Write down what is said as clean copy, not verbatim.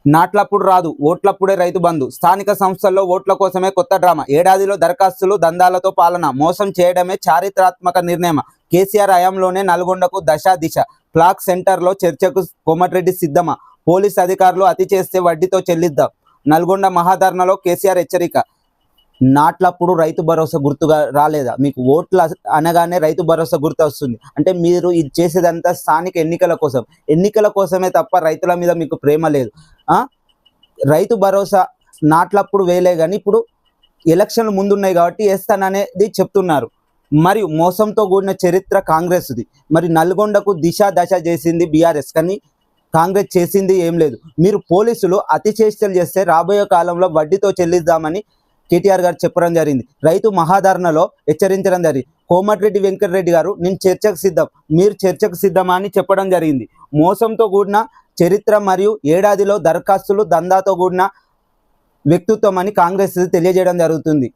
నాట్లప్పుడు రాదు, ఓట్లప్పుడే రైతు బంధు. స్థానిక సంస్థల్లో ఓట్ల కోసమే కొత్త డ్రామా. ఏడాదిలో దరఖాస్తులు, దందాలతో పాలన. మోసం చేయడమే చారిత్రాత్మక నిర్ణయం. కేసీఆర్ హయాంలోనే నల్గొండకు దశ దిశ. ఫ్లాగ్ సెంటర్లో చర్చకు కోమటిరెడ్డి సిద్ధమా? పోలీస్ అధికారులు అతి చేస్తే వడ్డీతో చెల్లిద్దాం. నల్గొండ మహాధర్నాలో కేసీఆర్ హెచ్చరిక. నాట్లప్పుడు రైతు భరోసా గుర్తుగా రాలేదా మీకు? ఓట్ల అనగానే రైతు భరోసా గుర్తు వస్తుంది. అంటే మీరు ఇది చేసేదంతా స్థానిక ఎన్నికల కోసమే తప్ప రైతుల మీద మీకు ప్రేమ లేదు. రైతు భరోసా నాట్లప్పుడు వేయలే, కానీ ఇప్పుడు ఎలక్షన్లు ముందున్నాయి కాబట్టి వేస్తాననేది చెప్తున్నారు. మరియు మోసంతో కూడిన చరిత్ర కాంగ్రెస్ది. మరి నల్గొండకు దిశ దశ చేసింది బీఆర్ఎస్, కానీ కాంగ్రెస్ చేసింది ఏం లేదు. మీరు పోలీసులు అతి చేష్టలు చేస్తే రాబోయే కాలంలో వడ్డీతో చెల్లిద్దామని కేటీఆర్ గారు చెప్పడం జరిగింది. రైతు మహాధర్నలో హెచ్చరించడం జరిగింది. కోమటిరెడ్డి వెంకటరెడ్డి గారు నేను చర్చకు సిద్ధం, మీరు చర్చకు సిద్ధమా అని చెప్పడం జరిగింది. మోసంతో కూడిన చరిత్ర మరియు ఏడాదిలో దరఖాస్తులు, దందాతో కూడిన వ్యక్తిత్వం అని కాంగ్రెస్ తెలియజేయడం జరుగుతుంది.